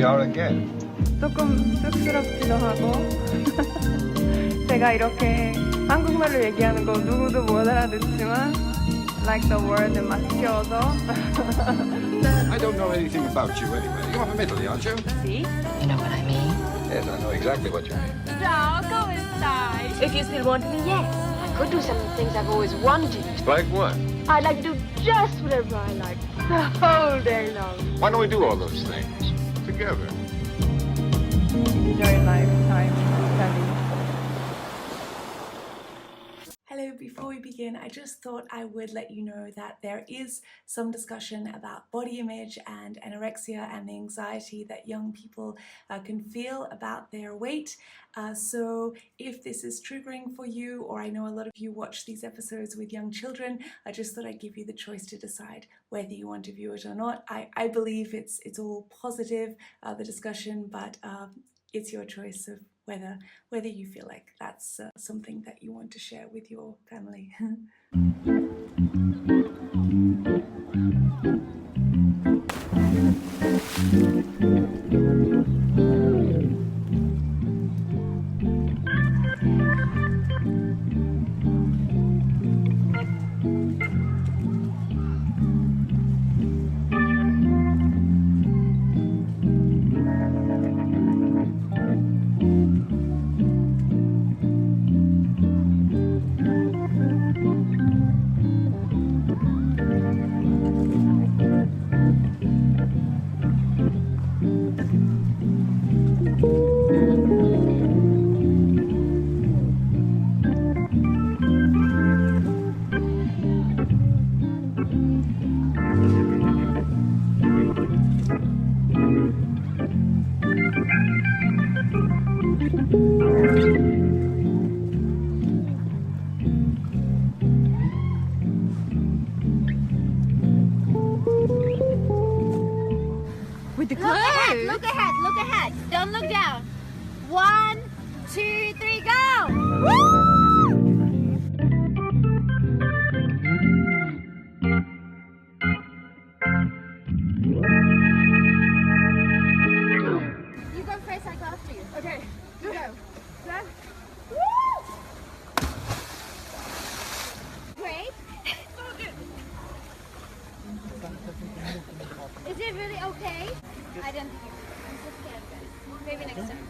are again. 조금 쑥스럽기도 하고 제가 이렇게 한국말로 얘기하는 거 누구도 못 알아듣지만 like the word 막 키워서 I don't know anything about you anyway. You're from Italy, aren't you? See? You know what I mean? Yes, I know exactly what you mean. Ciao, come stai? If you still want me, yes. I could do some of the things I've always wanted. Like what? I'd like to do just whatever I like, the whole day long. Why don't we do all those things together? Enjoy lifetime study. Hello, before we begin, I just thought I would let you know that there is some discussion about body image and anorexia and the anxiety that young people can feel about their weight. So if this is triggering for you, or I know a lot of you watch these episodes with young children, I just thought I'd give you the choice to decide whether you want to view it or not. I believe it's all positive, the discussion, but it's your choice of whether you feel like that's something that you want to share with your family. With the clothes? Look ahead. Don't look down. 1, 2, 3, go! You go first, I go after you. Okay. You go. Set. Great. Is it really okay? I don't think it is. I'm so scared, guys. Maybe next time.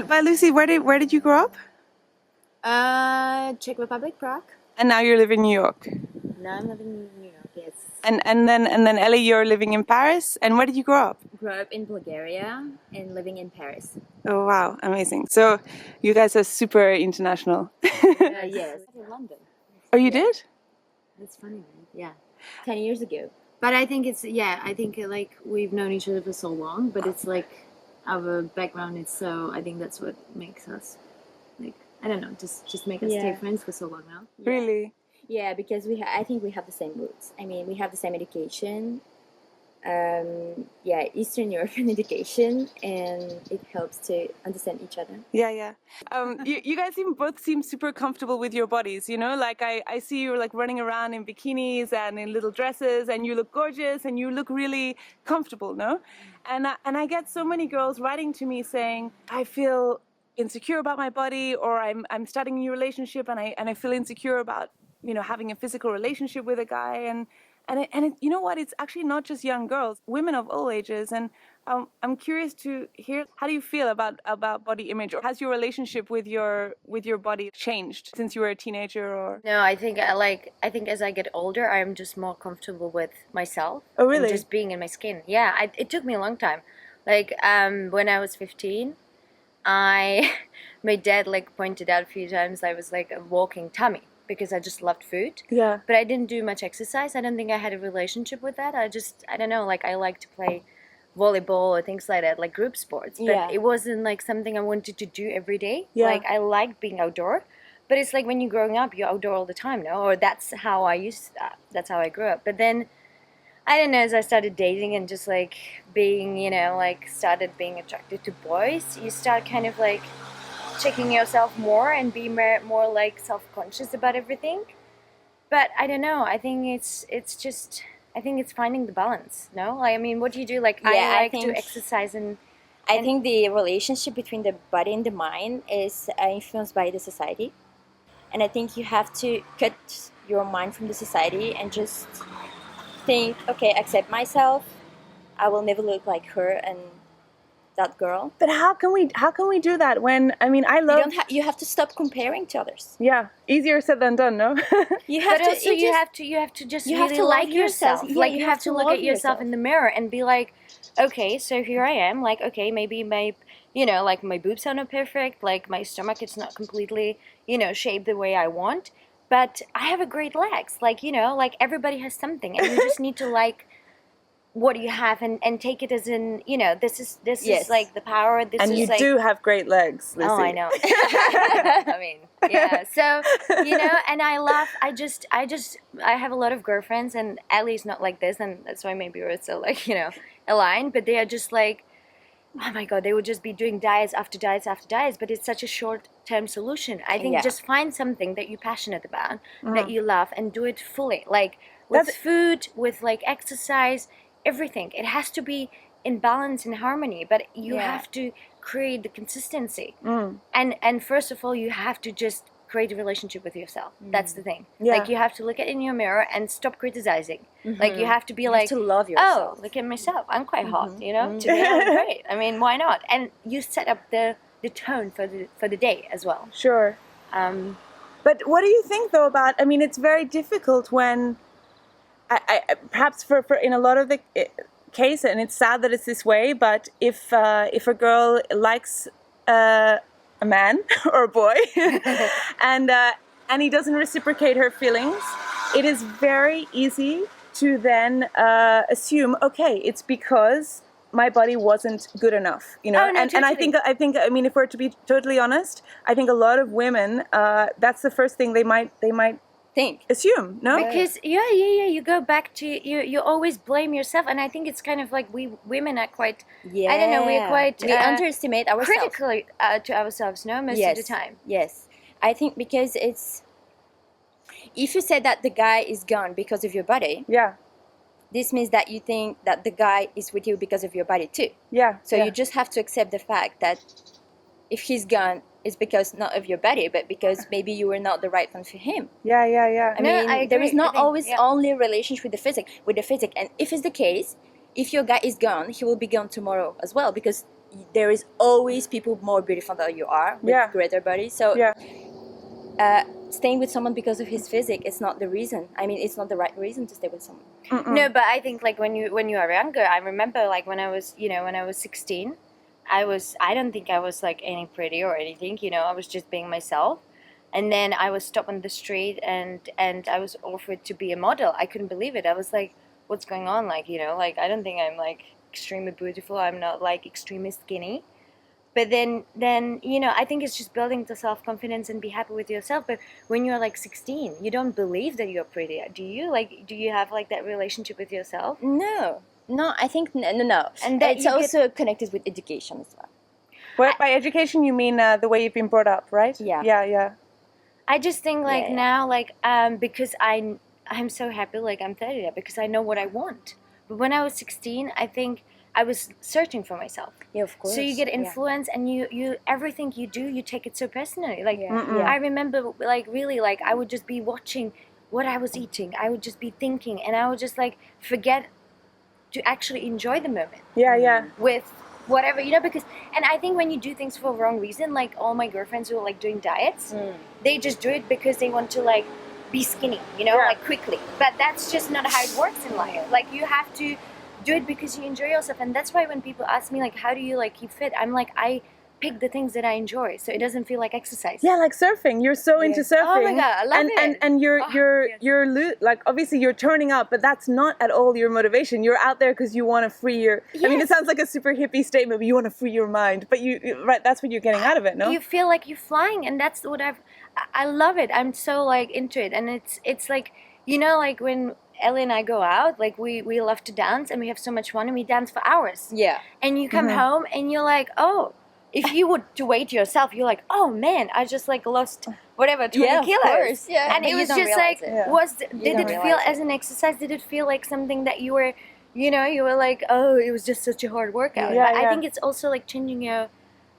But Lucy, where did you grow up? Czech Republic, Prague. And now you live in New York. Now I'm living in New York, yes. And then Ellie, you're living in Paris. And where did you grow up? Grew up in Bulgaria and living in Paris. Oh wow, amazing. So you guys are super international. Yes. In London. Oh, you did? That's funny, right? Yeah. 10 years ago. But I think like we've known each other for so long, but it's like our background is so, I think that's what makes us like, I don't know, just make us stay friends for so long now. Really? Yeah, because I think we have the same roots. I mean, we have the same education. Eastern European education, and it helps to understand each other. Yeah. You guys both seem super comfortable with your bodies, you know? Like I see you like running around in bikinis and in little dresses, and you look gorgeous and you look really comfortable, no? And I get so many girls writing to me saying, I feel insecure about my body, or I'm starting a new relationship and I feel insecure about, you know, having a physical relationship with a guy, and you know what? It's actually not just young girls, women of all ages. And I'm curious to hear, how do you feel about body image, or has your relationship with your body changed since you were a teenager? Or No, I think as I get older, I'm just more comfortable with myself. Oh, really? And just being in my skin. Yeah, it took me a long time. Like when I was 15, my dad like pointed out a few times I was like a walking tummy, because I just loved food. Yeah. But I didn't do much exercise. I don't think I had a relationship with that. I don't know, like I like to play volleyball or things like that, like group sports. But it wasn't like something I wanted to do every day. Yeah. Like I liked being outdoor, But it's like when you're growing up, you're outdoor all the time, no? Or that's how I grew up. But then, I don't know, as I started dating and just like being, you know, like started being attracted to boys, you start kind of like checking yourself more and be more like self-conscious about everything. But I don't know, I think I think it's finding the balance, no? Like, I mean, what do you do? Like, Yeah, I I like to think- exercise and I think the relationship between the body and the mind is influenced by the society. And I think you have to cut your mind from the society and just think, okay, accept myself. I will never look like her and that girl. But how can we do that when, I mean, I love... You have to stop comparing to others. Yeah, easier said than done, no? You have but to, also you have to just you have really to love like yourself. yourself. Yeah, Like you you have have to to look love at yourself in the mirror and be like, okay, so here I am. Like, okay, maybe my, you know, like my boobs are not perfect. Like my stomach is not completely, you know, shaped the way I want. But I have a great legs. Like, you know, like everybody has something, and you just need to like what you have and take it as in, you know, this is Yes. like the power. This And is you like, do have great legs, Lucy. oh, I know. I mean, yeah. So, you know, and I have a lot of girlfriends, and Ellie's not like this, and that's why maybe we're so like, you know, aligned. But they are just like, oh my God, they would just be doing diets after diets after diets. But it's such a short-term solution. I think Yeah. just find something that you're passionate about, that you love, and do it fully. Like with food, with like exercise, everything. It has to be in balance and harmony, but you Yeah. have to create the consistency. And first of all, you have to just create a relationship with yourself. That's the thing. Yeah. Like you have to look at in your mirror and stop criticizing. Like you have to be You like, have to love yourself. oh, look at myself. I'm quite hot, you know? To me, I'm great. I mean, why not? And you set up the tone for the day as well. Sure. But what do you think though about, I mean, it's very difficult when, I perhaps for in a lot of the case, and it's sad that it's this way, but if a girl likes a man or a boy and he doesn't reciprocate her feelings, it is very easy to then assume, okay, it's because my body wasn't good enough, you know. Oh, no, and I think I mean, if we're to be totally honest, I think a lot of women, that's the first thing they might Think. assume, no? Because you go back to you always blame yourself, and I think it's kind of like we women are quite I don't know, we're quite we underestimate ourselves. critical to ourselves, no, most of the time. Yes. I think because it's, if you say that the guy is gone because of your body, Yeah, this means that you think that the guy is with you because of your body too. yeah. So yeah. you just have to accept the fact that if he's gone, it's because not of your body, but because maybe you were not the right one for him. Yeah. I No, mean, I there agree. is not I think, always yeah. only a relationship with the physic. And if it's the case, if your guy is gone, he will be gone tomorrow as well, because there is always people more beautiful than you are with Yeah. greater bodies. So Yeah. staying with someone because of his physique is not the reason. I mean, it's not the right reason to stay with someone. No, but I think like when you are younger, I remember like when I was 16, I don't think I was like any pretty or anything, you know, I was just being myself. And then I was stopped on the street and I was offered to be a model. I couldn't believe it. I was like, what's going on? Like, you know, like I don't think I'm like extremely beautiful. I'm not like extremely skinny. But then you know, I think it's just building the self-confidence and be happy with yourself. But when you're like 16, you don't believe that you're pretty, do you? Like, do you have like that relationship with yourself? No, I think no. And that it's you get- also connected with education as well. Well, by education you mean the way you've been brought up, right? Yeah. Yeah. I just think like Yeah. now, like because I'm so happy, like I'm 30 now, because I know what I want. But when I was 16, I think I was searching for myself. Yeah, of course. So you get Yeah. influence, and you everything you do, you take it so personally. Like Yeah. I remember, like really, like I would just be watching what I was eating. I would just be thinking, and I would just like forget to actually enjoy the moment Yeah. with whatever, you know, because, and I think when you do things for the wrong reason, like all my girlfriends who are like doing diets, they just do it because they want to like be skinny, you know, Yeah. like quickly. But that's just not how it works in life. Like you have to do it because you enjoy yourself. And that's why when people ask me like, how do you like keep fit? I'm like, I pick the things that I enjoy, so it doesn't feel like exercise. Yeah, like surfing. You're so into surfing. Oh my God, I love it. And you're like, obviously you're turning up, but that's not at all your motivation. You're out there because you want to free your. I mean, it sounds like a super hippie statement, but you want to free your mind. But right, that's what you're getting out of it, no? You feel like you're flying, and that's what I love it. I'm so like into it, and it's like, you know, like when Ellie and I go out, like we love to dance, and we have so much fun, and we dance for hours. Yeah. And you come home, and you're like, oh. If you would to weigh yourself, you're like, oh man, I just like lost whatever 20 kilos. Of course. Yeah. And But it you was don't just realize like, it. did it feel as an exercise? Did it feel like something that you were, you know, you were like, oh, it was just such a hard workout. Yeah, But yeah. I think it's also like changing your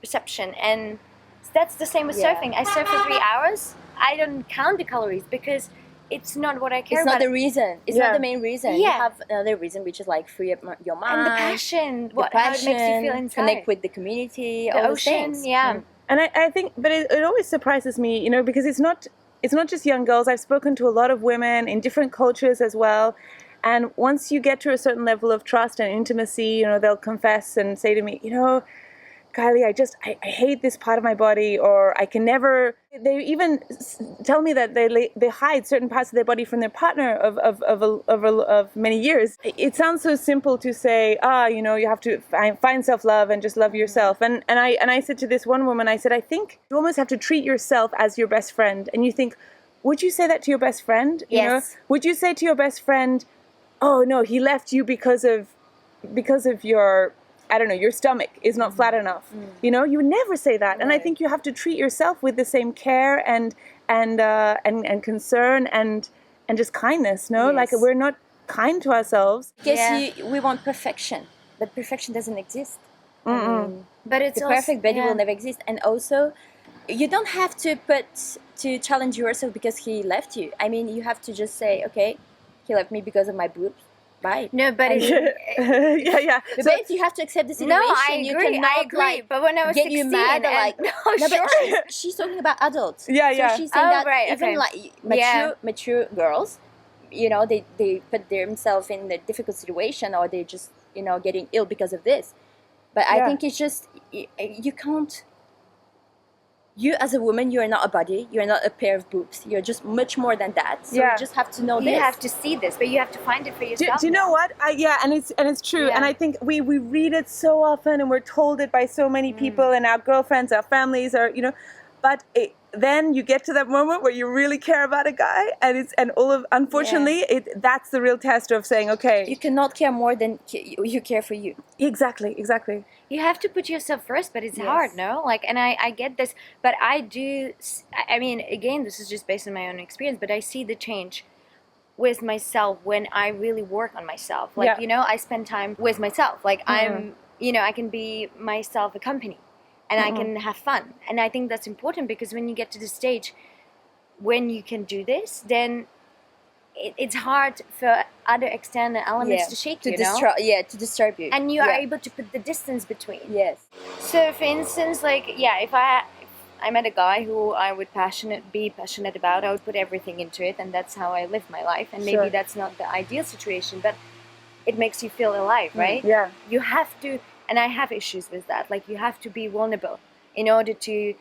perception, and that's the same with surfing. I surf for 3 hours. I don't count the calories because it's not what I care It's about. not the reason. It's not the main reason. You Yeah. have another reason, which is like free up your mind. And the passion, the how it makes you feel inside. connect with the community, the all ocean, those things. yeah. And I think, but it always surprises me, you know, because it's not just young girls. I've spoken to a lot of women in different cultures as well. And once you get to a certain level of trust and intimacy, you know, they'll confess and say to me, you know, Kylie, I hate this part of my body, or I can never. They even tell me that they hide certain parts of their body from their partner of many years. It sounds so simple to say, you know, you have to find self-love and just love yourself. And I said to this one woman, I said, I think you almost have to treat yourself as your best friend. And you think, would you say that to your best friend? You know? Would you say to your best friend, oh no, he left you because of your, I don't know, your stomach is not flat enough. You know, you would never say that. And I think you have to treat yourself with the same care and concern and just kindness, no? Like we're not kind to ourselves. Because we want perfection, but perfection doesn't exist. But it's the also, perfect body will never exist. And also, you don't have to challenge yourself because he left you. I mean, you have to just say, okay, he left me because of my boobs. Bye. No, but yeah. The babes, you have to accept the situation. No, I agree. You cannot, I agree. like, but when I was get 16, you mad or like no, no, sure. but she's talking about adults. Yeah, so yeah. she's saying that even okay. like mature girls, you know, they put themselves in a difficult situation, or they just, you know, getting ill because of this. But I think it's just you can't. You as a woman, you are not a body. You are not a pair of boobs. You're just much more than that. So you just have to know this. You have to see this, but you have to find it for yourself. Do you know what? And it's true. Yeah. And I think we read it so often, and we're told it by so many people, and our girlfriends, our families are, you know. But then you get to that moment where you really care about a guy, and unfortunately, that's the real test of saying, okay, You cannot care more than you care for you. exactly. You have to put yourself first, but it's hard, no? Like, and I get this, but I mean, again, this is just based on my own experience, but I see the change with myself when I really work on myself. Like, you know, I spend time with myself. Like, I'm, you know, I can be myself a company, and I can have fun. And I think that's important, because when you get to the stage when you can do this, then it's hard for other external elements to shake you, to disturb you. and you are able to put the distance between. Yes. So, for instance, like, if I met a guy who I would be passionate about, I would put everything into it, and that's how I live my life. And maybe that's not the ideal situation, but it makes you feel alive, right? Yeah. You have to, and I have issues with that. Like, you have to be vulnerable in order to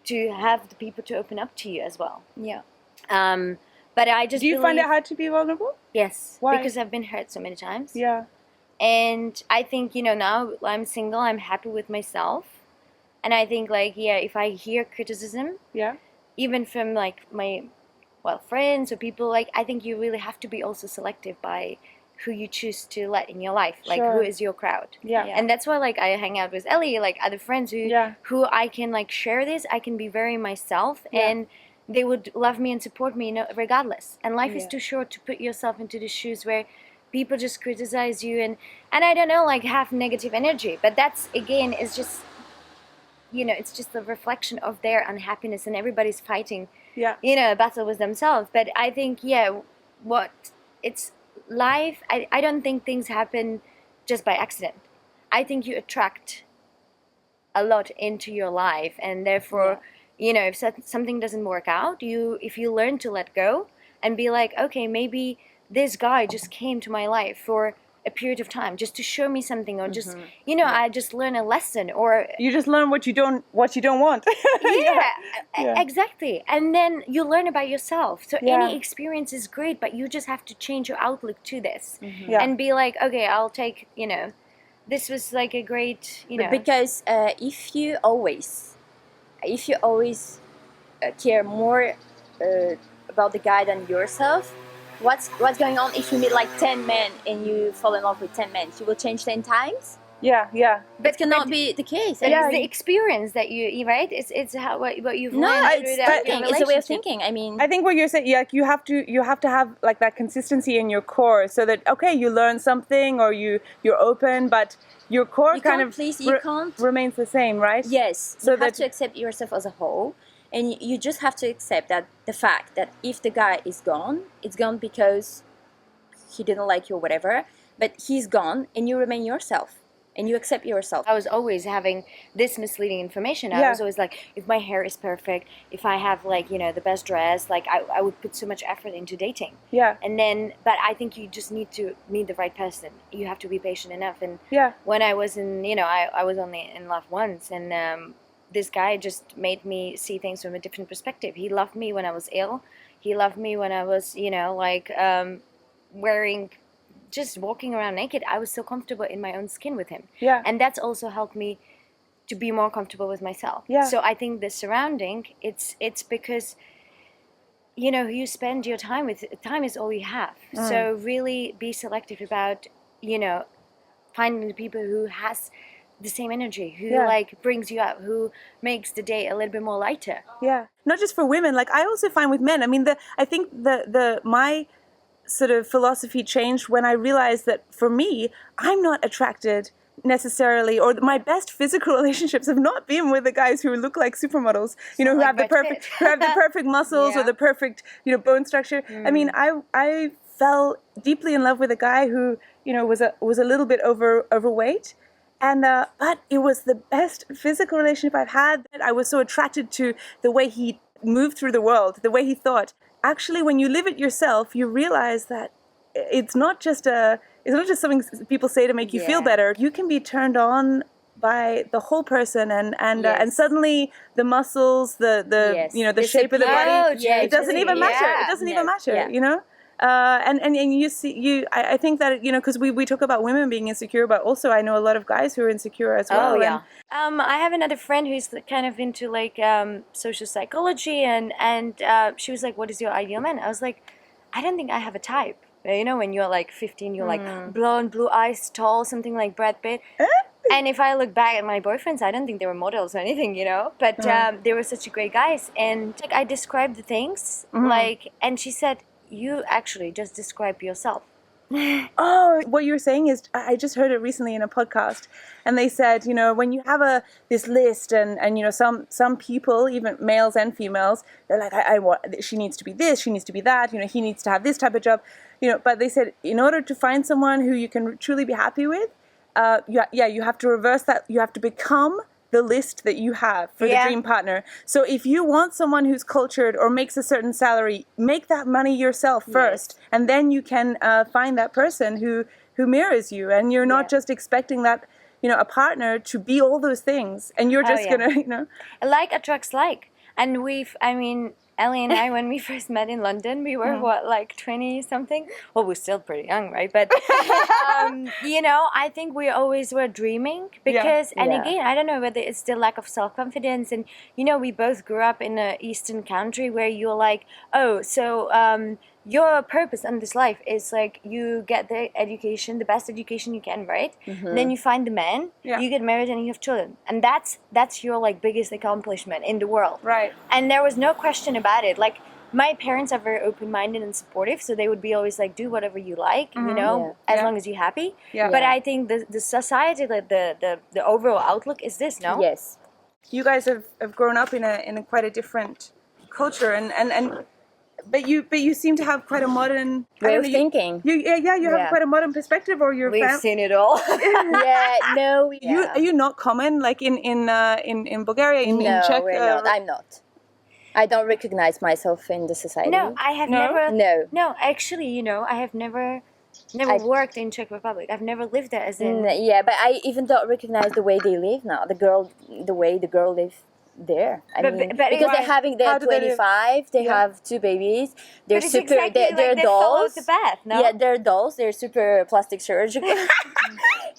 have the people to open up to you as well. Yeah. But I just Do you find it hard to be vulnerable? Yes. Why? Because I've been hurt so many times. Yeah. And I think, you know, now I'm single, I'm happy with myself. And I think, like, if I hear criticism, even from, like, my, friends or people, like, I think you really have to be also selective by who you choose to let in your life. Like, who is your crowd. Yeah. And that's why, like, I hang out with Ellie, like, other friends who I can, like, share this. I can be very myself, and they would love me and support me, you know, regardless. And life is too short to put yourself into the shoes where people just criticize you and I don't know, like, have negative energy. But that's, again, is just, you know, it's just a reflection of their unhappiness, and everybody's fighting, you know, a battle with themselves. But I think, it's life. I don't think things happen just by accident. I think you attract a lot into your life, and therefore, you know, if something doesn't work out, if you learn to let go and be like, okay, maybe this guy just came to my life for a period of time, just to show me something, or just I just learn a lesson, or You just learn what you don't want. exactly. And then you learn about yourself. So Yeah. any experience is great, but you just have to change your outlook to this Yeah. and be like, okay, I'll take, this was like a great, Because if you always care more about the guy than yourself, what's going on if you meet like 10 men and you fall in love with 10 men? You will change 10 times? Yeah. That cannot be the case. it's the experience that you right. It's how what you've No, learned it's through that thinking. It's a way of relationship. thinking. I mean, I think what you're saying, like you have to have like that consistency in your core, so that okay, you learn something or you're open, but your core you kind can't of please. You can't. remains the same, right? Yes. So You have that- to accept yourself as a whole, and you just have to accept that the fact that if the guy is gone, it's gone because he didn't like you or whatever. But he's gone, and you remain yourself. And you accept yourself. I was always having this misleading information. I Yeah. was always like, if my hair is perfect, if I have like, the best dress, like I would put so much effort into dating. Yeah. And then, but I think you just need to meet the right person. You have to be patient enough. And Yeah. when I was in, I was only in love once, and this guy just made me see things from a different perspective. He loved me when I was ill. He loved me when I was, wearing, just walking around naked. I was so comfortable in my own skin with him. Yeah. And that's also helped me to be more comfortable with myself. Yeah. So I think the surrounding, it's because, who you spend your time with, time is all you have. So really be selective about, finding the people who has the same energy, who like brings you up, who makes the day a little bit more lighter. Yeah. Not just for women. Like I also find with men. I mean, I think my sort of philosophy changed when I realized that for me, I'm not attracted necessarily, or my best physical relationships have not been with the guys who look like supermodels, who like have the Brad perfect, Pitt. who have the perfect muscles or the perfect, bone structure. I mean, I fell deeply in love with a guy who, was a little bit overweight. And but it was the best physical relationship I've had. I was so attracted to the way he moved through the world, the way he thought. Actually, when you live it yourself, you realize that it's not just something people say to make you feel better. You can be turned on by the whole person, and suddenly the muscles, the shape of the body, it doesn't even matter. It doesn't even matter, And you see, I think that, because we talk about women being insecure, but also I know a lot of guys who are insecure as well. Oh, yeah. I have another friend who's kind of into like social psychology, and she was like, what is your ideal man? I was like, I don't think I have a type. When you're like 15, you're like blonde, blue eyes, tall, something like Brad Pitt. And if I look back at my boyfriends, I don't think they were models or anything, But they were such great guys. And like I described the things, and she said, you actually just describe yourself. Oh, what you're saying is, I just heard it recently in a podcast, and they said, when you have this list, and some people, even males and females, they're like, I want, she needs to be this, she needs to be that, he needs to have this type of job, but they said, in order to find someone who you can truly be happy with, you have to reverse that. You have to become the list that you have for the dream partner. So if you want someone who's cultured or makes a certain salary, make that money yourself first, and then you can find that person who mirrors you, and you're not just expecting that, a partner to be all those things, and you're just gonna, Like attracts like. And Ellie and I, when we first met in London, we were like 20 something. Well, we're still pretty young, right? But I think we always were dreaming because, again, I don't know whether it's the lack of self-confidence, and we both grew up in an Eastern country where you're like, oh, so your purpose in this life is like you get the education, the best education you can, right? Then you find the man, you get married, and you have children, and that's your like biggest accomplishment in the world, right? And there was no question about it. Like my parents are very open-minded and supportive, so they would be always like, do whatever you like, as long as you're happy. But I think the society, like the overall outlook is this, no? Yes. You guys have grown up in a quite a different culture, and but you seem to have quite a modern way of thinking. You have quite a modern perspective, or your We've seen it all. Are you not common like in Bulgaria, in Czech? We're not. I'm not. I don't recognize myself in the society. No, I have never. No. No, actually, I have never Never I- worked in Czech Republic. I've never lived there, as in. Yeah, but I even don't recognize the way they live now. The way the girl live there. I But- mean, but because why- they're having, they're how do they live? 25. They Yeah. have 2 babies. They're But it's super. exactly they're like they followed dolls. the path, no? Yeah, they're dolls. They're super plastic surgical,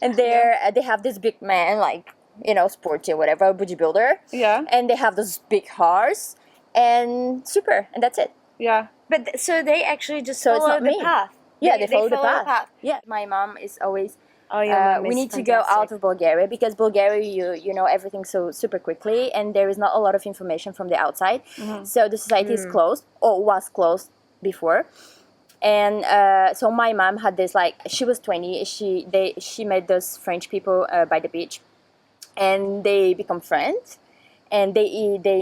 and they have this big man, like, you know, sporty or whatever, bodybuilder, Yeah. and they have those big cars, and super, and that's it. Yeah. But so they actually just So it's follow not the me. path. Yeah, they follow the follow path. Yeah, my mom is always. Oh, your mom we is need to go out fantastic. of Bulgaria because Bulgaria, you know everything so super quickly, and there is not a lot of information from the outside. So the society is closed, or was closed before. And so my mom had this, like, she was 20. She met those French people by the beach, and they become friends, and they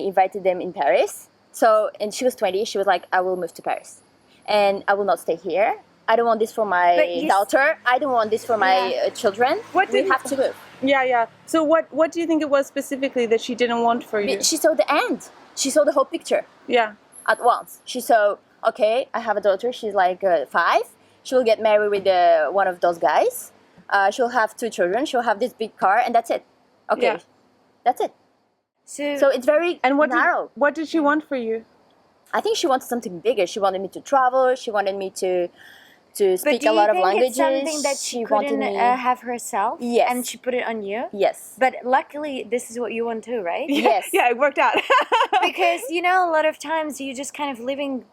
invited them in Paris. So, and she was 20. She was like, I will move to Paris, and I will not stay here. I don't want this for my But you daughter. I don't want this for my children. What We did- have to move. Yeah, yeah. So what do you think it was specifically that she didn't want for you? She saw the end. She saw the whole picture Yeah. at once. She saw, okay, I have a daughter. She's like 5. She will get married with one of those guys. She'll have 2 children. She'll have this big car, and that's it. Okay, Yeah. that's it. So it's very And narrow. what did she want for you? I think she wanted something bigger. She wanted me to travel. She wanted me to But speak do a you lot of think languages. it's something that she wanted couldn't me. have herself? Yes. And she put it on you? Yes. But luckily, this is what you want too, right? Yes. Yeah, it worked out. Because, you know, a lot of times you're just kind of living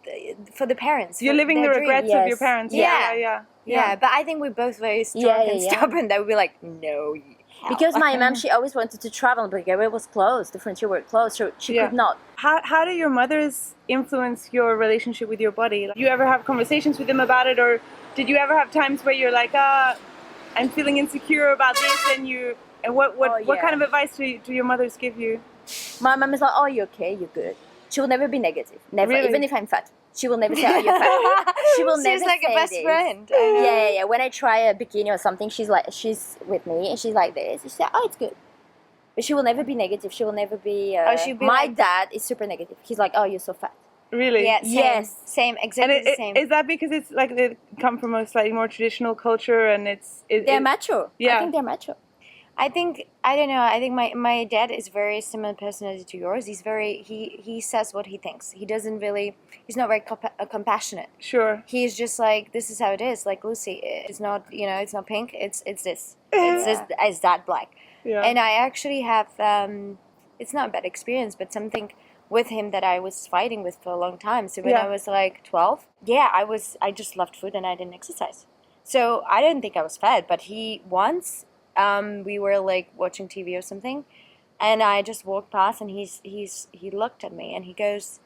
for the parents. You're for living the their regrets dreams. of your Yes. parents. Yeah. Yeah. Yeah, but I think we're both very strong Yeah, and yeah. stubborn that we'd be like, no. hell. Because my mom, she always wanted to travel, but Bulgaria was closed. The frontier were closed, so she Yeah. could not. How do your mothers influence your relationship with your body? Like, do you ever have conversations with them about it, or did you ever have times where you're like, I'm feeling insecure about this, and what Oh, what yeah. kind of advice do your mothers give you? My mom is like, oh, you're okay, you're good. She will never be negative. Never. Really? Even if I'm fat. She will never say, oh, you're fat. She will never She's like say a best this. friend. Yeah. When I try a bikini or something, she's with me, and she's like this. She said, oh, it's good. But she will never be negative. She will never be... she'll be my like- dad is super negative. He's like, oh, you're so fat. Really? Yeah, same, Yes. same, And exactly the same. is that because it's like they come from a slightly more traditional culture, and They're macho. Yeah. I think they're macho. I think I don't know. I think my dad is very similar personality to yours. He's very he says what he thinks. He doesn't really. He's not very compassionate. Sure. He's just like, this is how it is. Like, Lucy, it's not, you know, it's not pink. It's this. It's this. It's that black. Yeah. And I actually have. It's not a bad experience, but something with him that I was fighting with for a long time. So when Yeah. I was like 12, I just loved food and I didn't exercise. So I didn't think I was fat, but he once. We were like watching TV or something, and I just walked past, and he looked at me and he goes,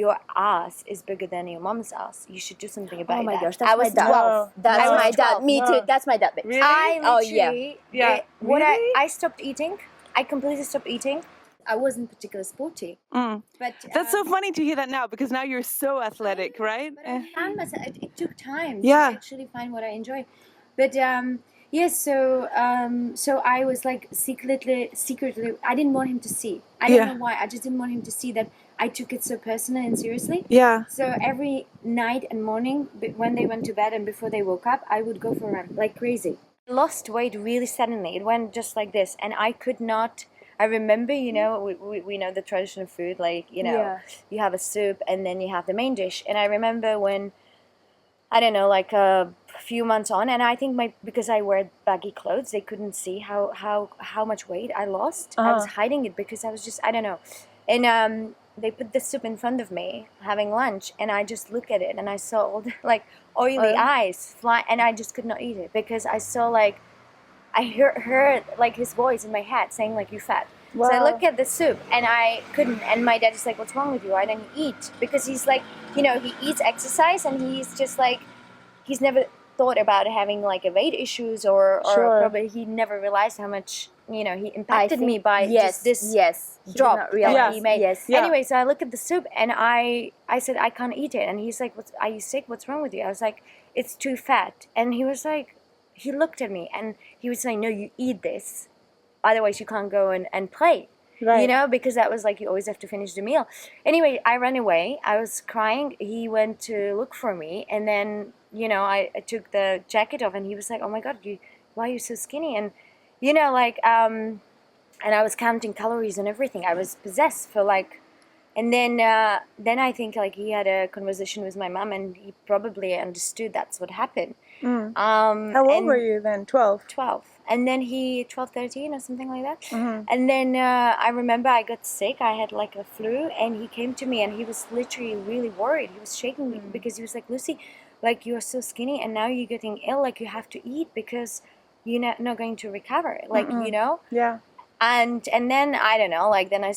"Your ass is bigger than your mom's ass. You should do something about Oh my that." gosh, that's I was my dad. 12. That's I was my dad. 12. Me too. Wow. That's my dad, babe. Really? I Oh, yeah. literally, Yeah. what Really? I stopped eating. I completely stopped eating. I wasn't particularly sporty, Mm. but That's so funny to hear that now, because now you're so athletic, right? But I found myself. It took time Yeah. to actually find what I enjoy. But yes, so I was like secretly. I didn't want him to see. I don't Yeah. know why. I just didn't want him to see that I took it so personal and seriously. Yeah. So every night and morning, when they went to bed and before they woke up, I would go for a run like crazy. I lost weight really suddenly. It went just like this, and I could not. I remember, you know, we know the traditional food, like, you know, Yeah. you have a soup and then you have the main dish. And I remember when, I don't know, like a few months on, and I think because I wear baggy clothes, they couldn't see how much weight I lost. I was hiding it because I was just, I don't know. And they put the soup in front of me having lunch, and I just look at it and I saw all the like oily eyes fly, and I just could not eat it because I saw like I heard like his voice in my head saying like, you fat. So I look at the soup and I couldn't, and my dad is like, what's wrong with you? I don't eat, because he's like, you know, he eats exercise and he's just like, he's never thought about having like a weight issues or Sure. probably he never realized how much, you know, he impacted me by yes, just this yes. He did drop not that realize. he made. Yes. Yeah. Anyway, so I look at the soup and I said, I can't eat it. And he's like, are you sick? What's wrong with you? I was like, it's too fat. And he was like, he looked at me and he was saying, no, you eat this. Otherwise you can't go and play. Right. You know, because that was like, you always have to finish the meal. Anyway, I ran away. I was crying. He went to look for me. And then you know, I took the jacket off, and he was like, oh my God, why are you so skinny? And, and I was counting calories and everything. I was possessed for like, and then I think like he had a conversation with my mom, and he probably understood that's what happened. How old were you then? 12? 12. And then 12, 13 or something like that. And then I remember I got sick. I had like a flu, and he came to me, and he was literally really worried. He was shaking me because he was like, Lucy, like you're so skinny, and now you're getting ill. Like you have to eat because you're not going to recover. Like, Yeah. And then I don't know, like then I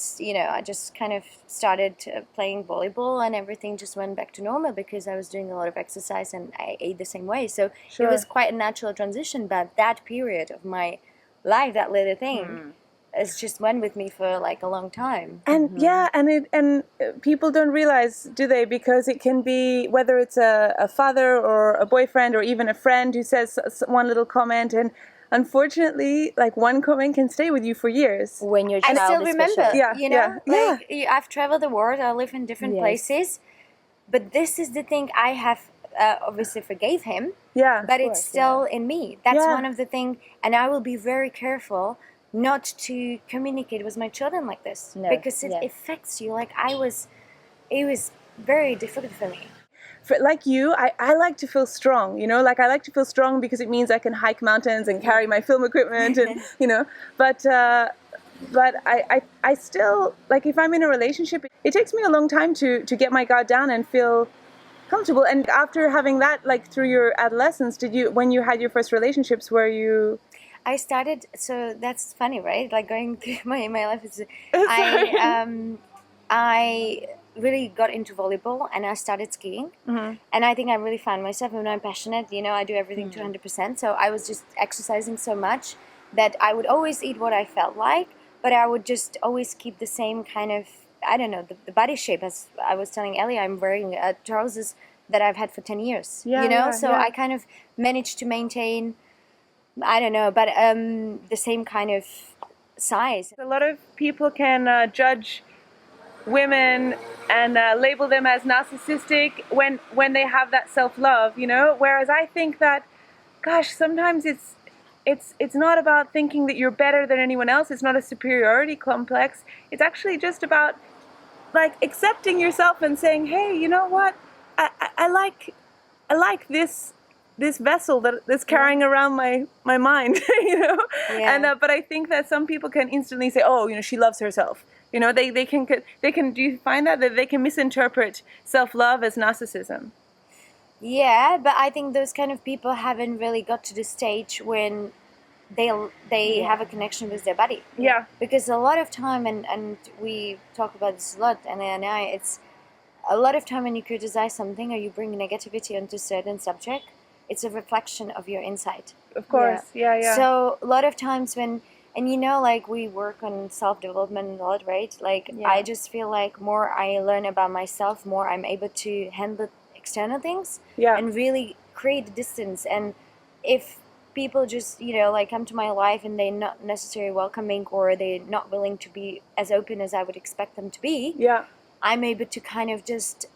just kind of started playing volleyball, and everything just went back to normal because I was doing a lot of exercise and I ate the same way. So it was quite a natural transition. But that period of my life, that little thing, it's just went with me for like a long time. And and people don't realize, do they? Because it can be whether it's a father or a boyfriend or even a friend who says one little comment, and unfortunately, like one comment can stay with you for years. When you're I child, still remember, especially. I've traveled the world, I live in different places, but this is the thing I have obviously forgave him, but it's still in me. That's one of the things, and I will be very careful not to communicate with my children like this, because it affects you. Like it was very difficult for me. Like you, I like to feel strong, like I like to feel strong because it means I can hike mountains and carry my film equipment and, but I still, like if I'm in a relationship, it takes me a long time to get my guard down and feel comfortable. And after having that, like through your adolescence, when you had your first relationships, were you... I started, so that's funny, right? Like going through my life is, I really got into volleyball, and I started skiing, and I think I really found myself. When I'm passionate, I do everything 200%. So I was just exercising so much that I would always eat what I felt like, but I would just always keep the same kind of, I don't know, the body shape. As I was telling Ellie, I'm wearing trousers that I've had for 10 years, so I kind of managed to maintain, I don't know, but the same kind of size. A lot of people can judge women and label them as narcissistic when they have that self-love, whereas I think that, gosh, sometimes it's not about thinking that you're better than anyone else. It's not a superiority complex. It's actually just about like accepting yourself and saying, hey, you know what, I like this vessel that's carrying around my mind, and but I think that some people can instantly say, oh, she loves herself. They can. Do you find that they can misinterpret self-love as narcissism? Yeah, but I think those kind of people haven't really got to the stage when they have a connection with their body. Yeah. Because a lot of time, and we talk about this a lot, and it's a lot of time when you criticize something or you bring negativity onto a certain subject, it's a reflection of your inside. Of course, yeah. So a lot of times when, and like we work on self-development a lot, right? Like I just feel like more I learn about myself, more I'm able to handle external things and really create distance. And if people just, like come to my life and they're not necessarily welcoming, or they're not willing to be as open as I would expect them to be, I'm able to kind of just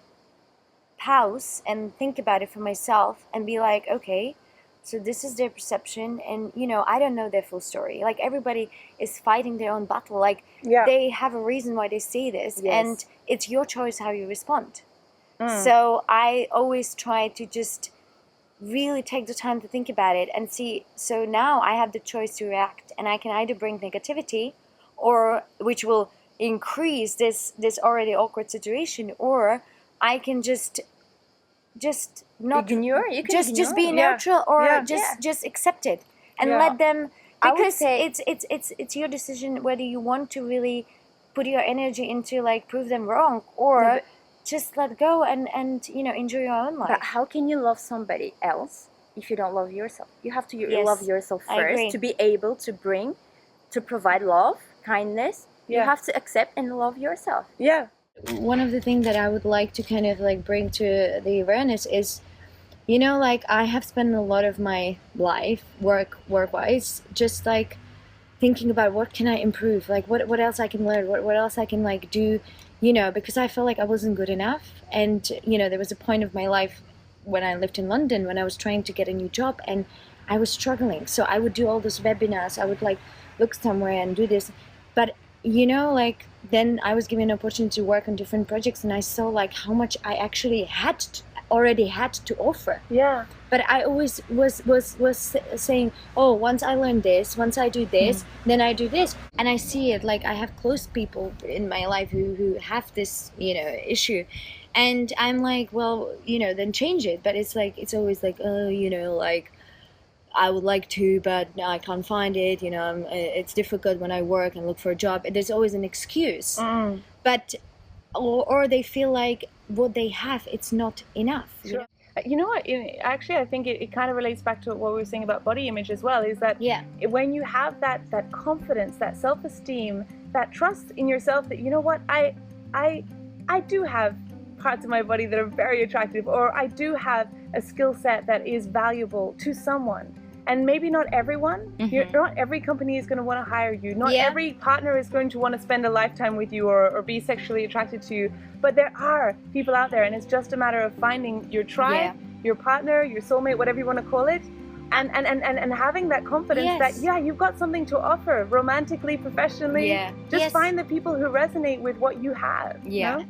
pause and think about it for myself and be like, okay, so this is their perception, and I don't know their full story. Like everybody is fighting their own battle. Like they have a reason why they say this, and it's your choice how you respond. So I always try to just really take the time to think about it and see. So now I have the choice to react, and I can either bring negativity, or which will increase this already awkward situation, or I can just not ignore. You can just be neutral, or just accept it and let them, because it's your decision whether you want to really put your energy into like prove them wrong, or just let go and enjoy your own life. But how can you love somebody else if you don't love yourself? You have to love yourself first to be able to provide love, kindness. You have to accept and love yourself. Yeah. One of the things that I would like to kind of like bring to the awareness is, like I have spent a lot of my life work-wise just like thinking about what can I improve, like what else I can learn, what else I can like do, because I felt like I wasn't good enough. And there was a point of my life when I lived in London, when I was trying to get a new job, and I was struggling. So I would do all those webinars. I would like look somewhere and do this, but you know, like then I was given an opportunity to work on different projects, and I saw like how much I actually already had to offer. Yeah. But I always was saying, oh, once I learn this, once I do this, then I do this. And I see it, like I have close people in my life who have this, you know, issue. And I'm like, well, you know, then change it. But it's like, it's always like, oh, you know, like I would like to, but I can't find it. You know, it's difficult when I work and look for a job. There's always an excuse. But, or they feel like what they have, it's not enough. Sure. You know? You know what, actually I think it kind of relates back to what we were saying about body image as well, is that when you have that confidence, that self-esteem, that trust in yourself, that you know what, I do have parts of my body that are very attractive, or I do have a skill set that is valuable to someone. And maybe not everyone, not every company is going to want to hire you. Not every partner is going to want to spend a lifetime with you or be sexually attracted to you. But there are people out there, and it's just a matter of finding your tribe, your partner, your soulmate, whatever you want to call it, and having that confidence that, you've got something to offer romantically, professionally. Just find the people who resonate with what you have. You know?